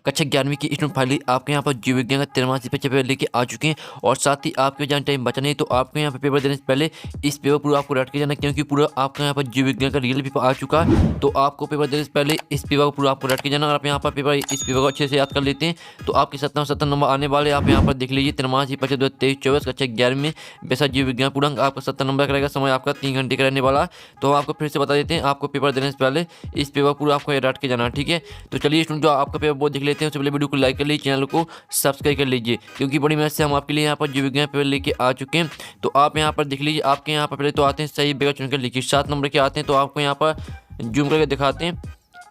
कक्षा 11वीं की स्टूडेंट फाइनली आपके यहाँ पर जीव विज्ञान का 13वां पेपर लेके आ चुके हैं। और साथ ही आपके जहाँ टाइम बचा नहीं, तो आपको यहाँ पे पेपर देने से पहले इस पेपर पूरा आपको रट के जाना, क्योंकि पूरा आपका यहाँ पर जीव विज्ञान का रियल पेपर आ चुका है। तो आपको पेपर देने से पहले इस पेपर को पूरा आपको रट के जाना। अगर आप यहाँ पर पेपर इस पेपर को अच्छे से याद कर लेते हैं तो आपके 70 नंबर आने वाले। आप यहाँ पर देख लीजिए 13वां पेपर 2023-24 कक्षा 11 में वैसा जीव विज्ञान पूर्णांक आपका 70 नंबर का रहेगा। समय आपका 3 घंटे का रहने वाला है। तो हम आपको फिर से बता देते हैं, आपको पेपर देने से पहले इस पेपर पूरा आपको रट के जाना, ठीक है। तो चलिए स्टूडेंट, जो आपका पेपर बोर्ड देख लेते हैं उससे पहले वीडियो को लाइक कर लीजिए, चैनल को सब्सक्राइब कर लीजिए, क्योंकि बड़ी मेहनत से हम आपके लिए यहाँ पर जीव विज्ञान पेपर लेके आ चुके हैं। तो आप यहाँ पर देख लीजिए, आपके यहाँ पर पहले तो आते हैं सही पेपर चुनकर लिखिए। 7 नंबर के आते हैं तो आपको यहाँ पर जूम करके दिखाते हैं।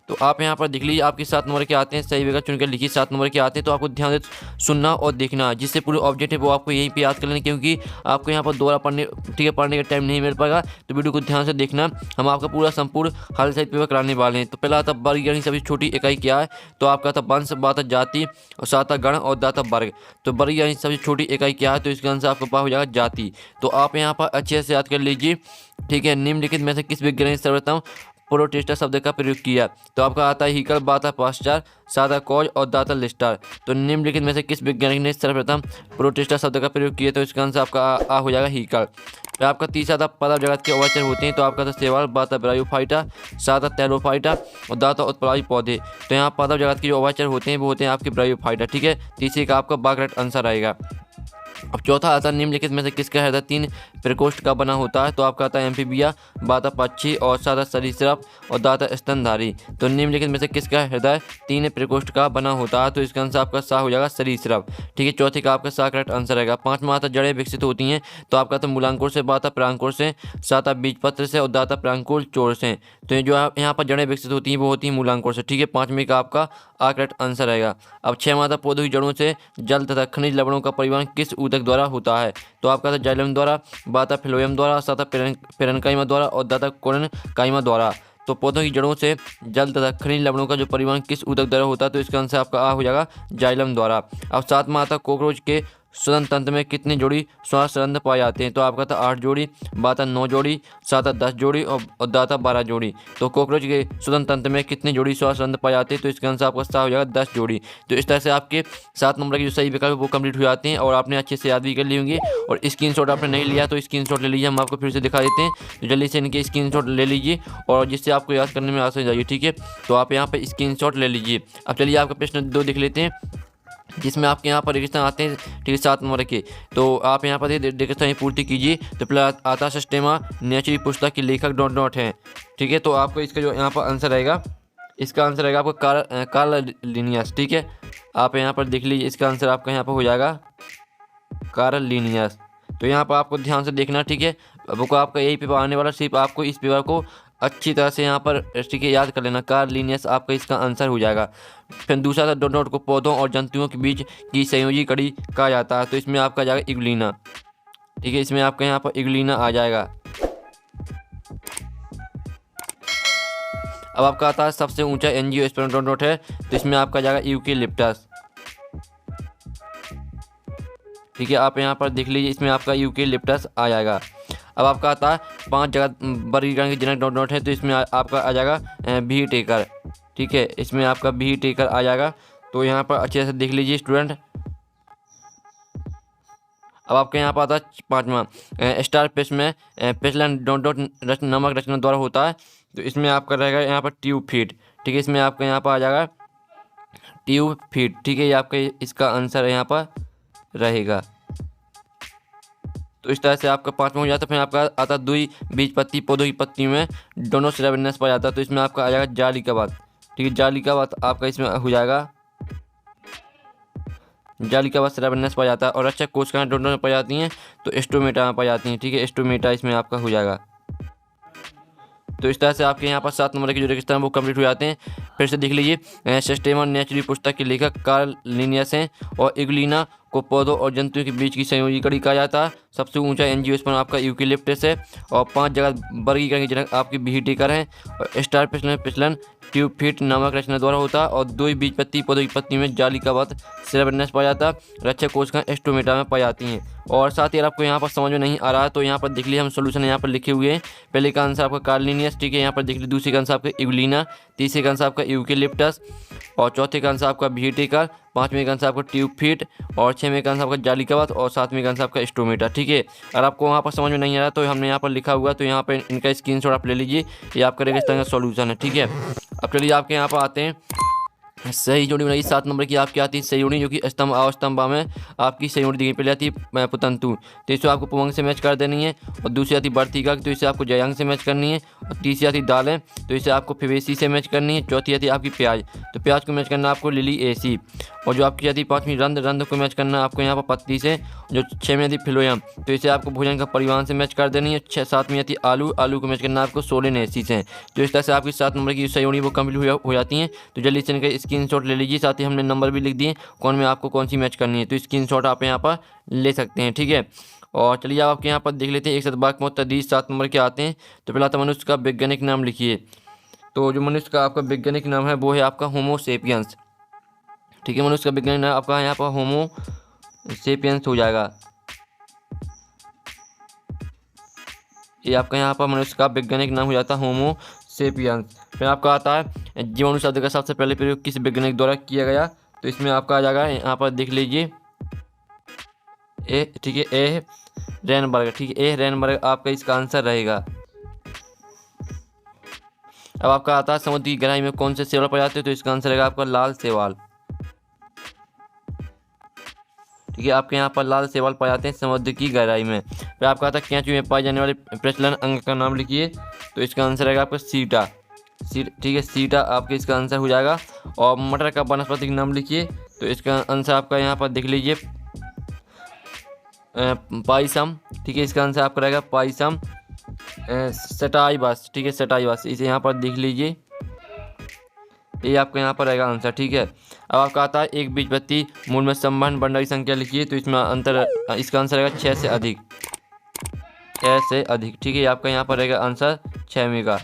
तो आप यहाँ पर देख लीजिए, आपके 7 नंबर के आते हैं सही जगह चुनकर लिखिए। 7 नंबर के आते हैं तो आपको ध्यान से सुनना और देखना, जिससे पूरे ऑब्जेक्ट है वो आपको यहीं पे याद कर लेना, क्योंकि आपको यहाँ पर दोबारा पढ़ने, ठीक है, पढ़ने का टाइम नहीं मिल पाएगा। तो वीडियो को ध्यान से देखना, हम आपका पूरा संपूर्ण हाल सहित पेपर कराने वाले हैं। तो पहला आता वर्ग, यानी सबसे छोटी इकाई क्या है, तो आपका था वंश, बात जाति, और सात गण, और दाता वर्ग। तो वर्ग यानी सबसे छोटी इकाई क्या है, तो इसका आंसर आपका पास हो जाएगा जाति। तो आप यहाँ पर अच्छे से याद कर लीजिए, ठीक है। निम्नलिखित में से किस वैज्ञानिक सर्वप्रथम प्रोटिस्टा शब्द का प्रयोग किया, तो आपका आता है हीकल, बाता पास्चर, सादा कॉज, और दाता लिस्टर। तो निम्नलिखित में से किस वैज्ञानिक ने सर्वप्रथम प्रोटिस्टा शब्द का प्रयोग किया, तो इसका आंसर आपका आ हो जाएगा हीकल। तो आपका तीसरा था पदार्थ जगत के उभयचर होते हैं, तो आपका था सेवाल, बाता ब्रायोफाइटा, सादा टेलोफाइटा, और दाता उत्पलायी पौधे। तो यहाँ पदार्थ जगत के जो उभयचर होते हैं वो होते हैं आपके ब्रायोफाइटा, ठीक है। तीसरे का आपका बाग करेक्ट आंसर आएगा। अब चौथा आता है निम्नलिखित में से किसका हृदय 3 प्रकोष्ठ का बना होता है, तो आपका आता है एम्फीबिया, बाता पक्षी, और सादा सरीसृप, और दाता स्तनधारी। तो निम्नलिखित में से किसका हृदय 3 प्रकोष्ठ का बना होता है, तो इसका आंसर आपका सा हो जाएगा सरीसृप, ठीक है। चौथे का आपका सा करेक्ट आंसर रहेगा। 5वां आता जड़ें विकसित होती हैं, तो आपका तो मूलांकुर से, बाता प्रांकुर से, साता बीजपत्र से, और दाता प्रांकुर चोर से। तो जो यहाँ पर जड़ें विकसित होती हैं वो होती हैं मूलांकुर से, ठीक है। 5वें का आपका आ करेक्ट आंसर रहेगा। अब 6वां आता पौधों की जड़ों से जल तथा खनिज लवणों का परिवहन किस ऊतक द्वारा होता है, तो आपका था जाइलम द्वारा, बाता फ्लोएम द्वारा, साता पेरेन्काइमा द्वारा, और दाता कोरेन्काइमा द्वारा। तो पौधों की जड़ों से जल तथा खनिज लवणों का जो परिवहन किस ऊतक द्वारा होता है, तो इसका आंसर आपका आ हो जाएगा जाइलम द्वारा। अब 7वां आता कॉकरोच के स्वतंत्र तंत्र में कितनी जोड़ी श्वास रंध्र पाए जाते हैं, तो आपका था 8 जोड़ी, बाता 9 जोड़ी, साता 10 जोड़ी, और दाता 12 जोड़ी। तो कॉकरोच के स्वतंत्र तंत्र में कितनी जोड़ी श्वास रंध्र पाए जाते हैं, तो इसका आंसर आपका हो जाएगा 10 जोड़ी। तो इस तरह से आपके 7 नंबर के जो सही विकल्प वो कंप्लीट हो जाते हैं, और आपने अच्छे से याद भी कर लिए होंगे। और स्क्रीनशॉट आपने नहीं लिया तो स्क्रीनशॉट ले लीजिए, हम आपको फिर से दिखा देते हैं। तो जल्दी से इनके स्क्रीनशॉट ले लीजिए, और जिससे आपको याद करने में आसानी जाएगी, ठीक है। तो आप यहाँ पर स्क्रीनशॉट ले लीजिए। अब चलिए आपका प्रश्न 2 देख लेते हैं, जिसमें आपके यहाँ पर रेगिस्तान आते हैं, ठीक है, 7 नंबर के। तो आप यहाँ पर रेगिस्तान पूर्ति कीजिए। तो पहले आता सिस्टेमा नेचुरल पुस्तक के लेखक डॉट डॉट हैं, ठीक है। तो आपको इसका जो यहाँ पर आंसर रहेगा, इसका आंसर रहेगा आपका कार्ल लिनियस, ठीक है। आप यहाँ पर देख लीजिए, इसका आंसर आपका यहाँ पर हो जाएगा कार्ल लिनियस। तो यहाँ पर आपको ध्यान से देखना, ठीक है। अब को आपका यही पेपर आने वाला, सिर्फ आपको इस पेपर को अच्छी तरह से यहाँ पर ठीक है याद कर लेना। कार्ल लिनियस आपका इसका आंसर हो जाएगा। फिर दूसरा था डॉट डॉट को पौधों और जंतुओं के बीच की संयोजी कड़ी कहा जाता है, तो इसमें आपका जाएगा इग्लिना, ठीक है। इसमें आपका यहाँ पर इग्लिना आ जाएगा। अब आपका आता है सबसे ऊंचा एंजियोस्पर्म डॉट डॉट है, तो इसमें आपका जाएगा यूकेलिप्टस, ठीक है। आप यहाँ पर देख लीजिए, इसमें आपका यूकेलिप्टस आ जाएगा। अब आपका आता है 5 जगह वर्गीकरण के जनक डॉट डॉट है, तो इसमें आपका आ जाएगा भी टेकर, ठीक है। इसमें आपका भी टेकर आ जाएगा। तो यहाँ पर अच्छे से देख लीजिए स्टूडेंट। अब आपके यहाँ पर आता है 5वां स्टार फिश में पेचलन डॉट डॉट नमक रचना द्वारा होता है, तो इसमें आपका रहेगा यहाँ पर ट्यूब फीट, ठीक है। इसमें आपका यहाँ पर आ जाएगा ट्यूब फीट, ठीक है। ये आपका इसका आंसर यहाँ पर रहेगा। तो इस तरह से आपका 5वां हो जाता है। फिर आपका आता है दुई बीज पत्ती, पौधों की पत्ती में दोनों सिराविन्यास पाया जाता है, तो इसमें आपका आ जाएगा जाली का बात, ठीक है। जाली का बात आपका इसमें हो जाएगा, जाली का बात सिराविन्यास पाया जाता है। और रक्षक कोशिकाएं दोनों में पाई जाती हैं, तो स्टोमेटा में पाई जाती हैं, ठीक है। स्टोमेटा इसमें आपका हो जाएगा। तो इस तरह से आपके यहाँ पर 7 नंबर के जो रेगिस्तान वो कंप्लीट हो जाते हैं। फिर से देख लीजिए, सिस्टेमा नेचुरल पुस्तक के लेखक कार्ल लिनियस हैं, और इग्लिना को पौधों और जंतुओं के बीच की संयोजी कड़ी कहा जाता है। सबसे ऊंचा एंजियोस्पर्म आपका यूकेलिप्टस है, और 5 जगह वर्गीकरण के जनक आपके भी टेकर हैं, और स्टार पिछलन ट्यूब फीट नामक रचना द्वारा होता है। और 2 बीज पत्ती, पौधों की पत्ती में जाली का बात सिराविन्यास पाया जाता है। रक्षक कोशिकाएं स्टोमेटा में पाई जाती हैं। और साथ ही अगर आपको यहाँ पर समझ में नहीं आ रहा है, तो यहाँ पर देख लीजिए हम सोल्यूशन यहाँ पर लिखे हुए हैं। पहले का आंसर आपका कार्ल लिनियस, ठीक है। यहाँ पर देख लीजिए दूसरे का आंसर आपका इग्लिना, तीसरे का आंसर आपका यूकेलिप्टस, और चौथे का आंसर आपका व्हीटिकर, पाँचवें का आंसर आपका ट्यूब फीट, और छठवें का आंसर आपका जालिकाबाद, और सातवें का आंसर आपका स्टोमीटर। ठीक है, अगर आपको वहाँ पर समझ में नहीं आ रहा तो हमने यहाँ पर लिखा हुआ, तो यहाँ पर इनका स्क्रीनशॉट आप ले लीजिए, ये आपका रेगिस्तान का सॉल्यूशन है। ठीक है, अब चलिए आपके यहाँ पर आते हैं। सही जोड़ी बनाई 7 नंबर की आपकी आती है सही जोड़ी, जो कि स्तंभ अवस्तंभा में आपकी सही जोड़ी दी गई। पहले आती है पुतंतु, तो इसे आपको पुवंग से मैच कर देनी है, और दूसरी आती है वर्तिका, तो इसे आपको जयांग से मैच करनी है, और तीसरी आती है दालें, तो इसे आपको फिवेसी से मैच करनी है। चौथी आती है आपकी प्याज, तो प्याज को मैच करना आपको लिली एसी, और जो आपकी आती है पाँचवीं रंध, रंध को मैच करना आपको यहाँ पर पत्ती से। जो छठवीं आती है फिलोयम, तो इसे आपको भोजन का परिवहन से मैच कर देनी है। सातवीं आती है आलू, आलू को मैच करना आपको सोलेन एसी से। तो इस तरह से आपकी 7 नंबर की सही जोड़ी वो कंप्लीट हो जाती हैं। तो जल्दी से इनका स्क्रीनशॉट ले लीजिए, साथ ही हमने नंबर भी लिख दिए कौन में आपको कौन सी मैच करनी है, तो स्क्रीनशॉट आप यहाँ पर ले सकते हैं। ठीक है, और चलिए आप आपके यहाँ पर देख लेते हैं एक सतबाक मुतअद्दिद 7 नंबर के आते हैं। तो पहला तो मनुष्य का वैज्ञानिक नाम लिखिए। तो जो मनुष्य का आपका वैज्ञानिक नाम है वो है आपका होमो सेपियंस। ठीक है, मनुष्य का वैज्ञानिक नाम आपका यहाँ पर होमो सेपियंस हो जाएगा। ये आपका यहाँ पर मनुष्य का वैज्ञानिक नाम हो जाता है होमो सेपियंस। फिर आपका आता है जीवाणु शब्द का सबसे पहले प्रयोग किस वैज्ञानिक द्वारा किया गया, तो इसमें आपका आ जाएगा यहाँ पर देख लीजिए ए। ठीक है, ए रेनबर्ग। ठीक है, ए रेनबर्ग आपका इसका आंसर रहेगा। अब आपका आता है समुद्र की गहराई में कौन से शैवाल पाए जाते हैं, तो इसका आंसर रहेगा आपका लाल शैवाल। ठीक है, आपके यहाँ पर लाल शैवाल पाए जाते हैं समुद्र की गहराई में। फिर आपका आता है कैंचू में पाए जाने वाले प्रचलन अंग का नाम लिखिए, तो इसका आंसर रहेगा आपका सीटा। ठीक है, सीटा आपके इसका आंसर हो जाएगा। और मटर का वनस्पतिक नाम लिखिए, तो इसका आंसर आपका यहाँ पर देख लीजिए पाइसम। ठीक है, इसका आंसर आपका रहेगा पाइसम सटाइवस। ठीक है, सटाइवस, इसे यहाँ पर देख लीजिए, ये आपका यहाँ पर रहेगा आंसर। ठीक है, अब आपका आता है एक बीजपत्ती मूल में संबंध बंडाई संख्या लिखिए, तो इसमें अंतर इसका आंसर रहेगा 6 से अधिक, 6 से अधिक। ठीक है, आपका यहाँ पर रहेगा आंसर 6वें का।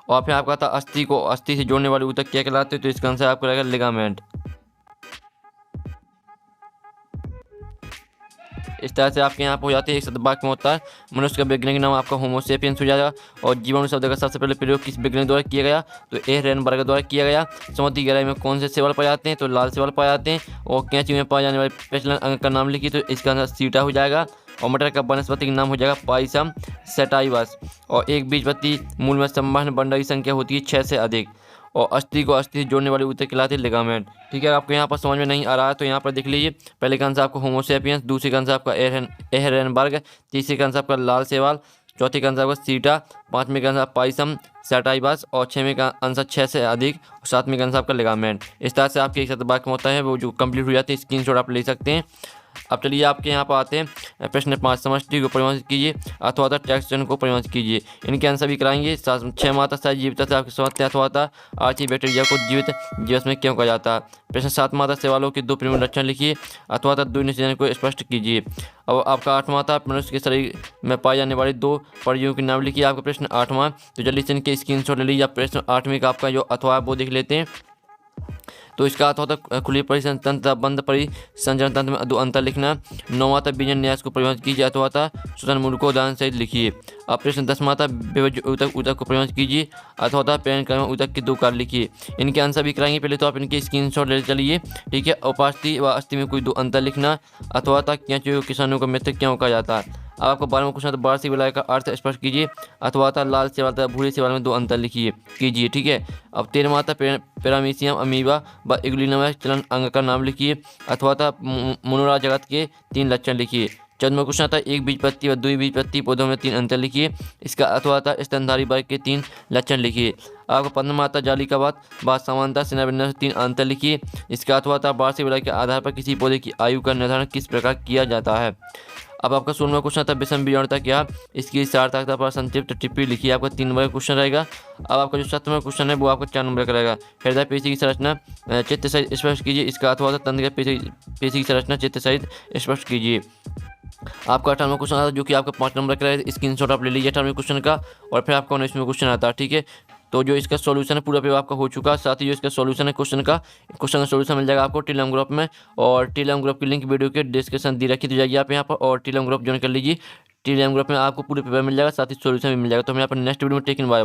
और फिर आपका था अस्थि को अस्थि से जोड़ने वाले ऊतक क्या कहलाते हैं, तो इसका आंसर आपका रहेगा लिगामेंट। इस तरह से आपके यहाँ पर हो जाते हैं एक शतवाक्य में होता है मनुष्य का वैज्ञानिक नाम आपका होमो सेपियंस हो जाएगा। और जीवाणु शब्द का सबसे पहले प्रयोग किस वैज्ञानिक द्वारा किया गया, तो ए रेनबर्ग द्वारा किया गया। समुद्र की गहराई में कौन से शैवाल पाए जाते हैं, तो लाल शैवाल पाए जाते हैं। और कैंची में पाए जाने वाले प्रचलन अंग का नाम लिखिए, तो इसका आंसर सीटा हो जाएगा। और मटर का वनस्पतिक नाम हो जाएगा पाइसम सटाइवस। और एक बीजपत्ती मूल में संवहन बंडल की संख्या होती है 6 से अधिक। और अस्थि को अस्थि से जोड़ने वाले ऊतक कहलाते हैं लिगामेंट। ठीक है, आपको यहाँ पर समझ में नहीं आ रहा है तो यहाँ पर देख लीजिए, पहले का आंसर आपका होमो सेपियंस, दूसरे का आंसर आपका एहरेनबर्ग, तीसरे का आंसर आपका लाल शैवाल, चौथे का आंसर आपका सीटा, पाँचवें का आंसर पाइसम सटाइवस, और छठवें का आंसर 6 से अधिक, और सातवें का आंसर आपका लिगामेंट। इस तरह से आपके एक शतवाक्य होता है वो जो कंप्लीट हो जाते हैं, स्क्रीनशॉट आप ले सकते हैं। अब चलिए आपके यहाँ पर आते हैं प्रश्न 5, समष्टि को परिभाषित कीजिए अथवा टेक्सचर को परिभाषित कीजिए। इनके आंसर भी कराएंगे। 6 मात्रा शायद जीवित से आपके समझते अथवा आर्ची बैक्टीरिया को जीवित जीवस में क्यों कहा जाता है। प्रश्न 7 मात्रा सवालों के 2 प्रमुख लक्षण लिखिए अथवा 2 निश्चय को स्पष्ट कीजिए। अब आपका 8वां था मनुष्य के शरीर में पाई जाने वाली 2 परजीवियों के नाम लिखिए। आपका प्रश्न 8वां, तो जल्दी से इनके स्क्रीनशॉट ले लीजिए। प्रश्न 8वें का आपका जो अथवा वो देख लेते हैं। तो इसका अर्थ होता है खुली परिसंचरण तंत्र बंद परिसंचरण तंत्र में 2 अंतर लिखना। 9वां था बीजन न्यास को परिभाषित कीजिए अथवा था स्वतंत्र मूल को उदाहरण सहित लिखिए। अब प्रश्न 10वां था विभज्य ऊतक ऊतक को परिभाषित कीजिए अथवा था प्रेरण क्रम ऊतक के 2 कार्य लिखिए। इनके आंसर भी कराएंगे, पहले तो आप इनके स्क्रीनशॉट ले चलिए। ठीक है, उपास्थि व अस्थि में कोई 2 अंतर लिखना अथवा था कैंचू किसानों का मित्र क्यों कहा जाता है। अब आपको 12वां क्वेश्चन था वार्षिक विलय का अर्थ स्पष्ट कीजिए अथवा था लाल शैवाल तथा भूरे शैवाल में 2 अंतर लिखिए कीजिए। ठीक है, अब 13वां था पैरामीशियम अमीबा व इग्लूइना चलन अंग का नाम लिखिए अथवा था मोनोरा जगत के 3 लक्षण लिखिए। 14वां क्वेश्चन था एक बीजपत्ती व द्विबीजपत्ती पौधों में 3 अंतर लिखिए। इसका अथवा था स्तनधारी वर्ग के 3 लक्षण लिखिए। आपको 15वां था जालिकाबाद व समानता सेनाबिंदु से 3 अंतर लिखिए। इसका अथवा था वार्षिक विलय के आधार पर किसी पौधे की आयु का निर्धारण किस प्रकार किया जाता है। अब आपका 16वां क्वेश्चन था विषम बीजाणुता क्या, इसकी सार्थकता पर संक्षिप्त टिप्पणी लिखिए। आपका 3 नंबर का क्वेश्चन रहेगा। अब आपका जो 7वां क्वेश्चन है वो आपका 4 नंबर का रहेगा। हृदय पेशी की संरचना चित्त सहित स्पष्ट कीजिए। इसका अथवा था तंत्र पेशी की संरचना चित्त सहित स्पष्ट कीजिए। आपका 18वां क्वेश्चन आता है जो कि आपका 5 नंबर का रहेगा। स्क्रीनशॉट आप ले लीजिए 18वें क्वेश्चन का। और फिर आपका 19वां क्वेश्चन आता है। ठीक है, तो जो इसका सॉल्यूशन है पूरा पेपर आपका हो चुका है। साथ ही जो इसका सॉल्यूशन है क्वेश्चन का सॉल्यूशन मिल जाएगा आपको टेलीग्राम ग्रुप में। और टेलीग्राम ग्रुप की लिंक वीडियो के डिस्क्रिप्शन दी रखी तो जाइए आप यहाँ पर और टेलीग्राम ग्रुप ज्वाइन कर लीजिए। टेलीग्राम ग्रुप में आपको पूरे पेपर मिल जाएगा, साथ ही सॉल्यूशन भी मिल जाएगा। तो हम यहाँ पर नेक्स्ट वीडियो में टेकिन बाय बाय।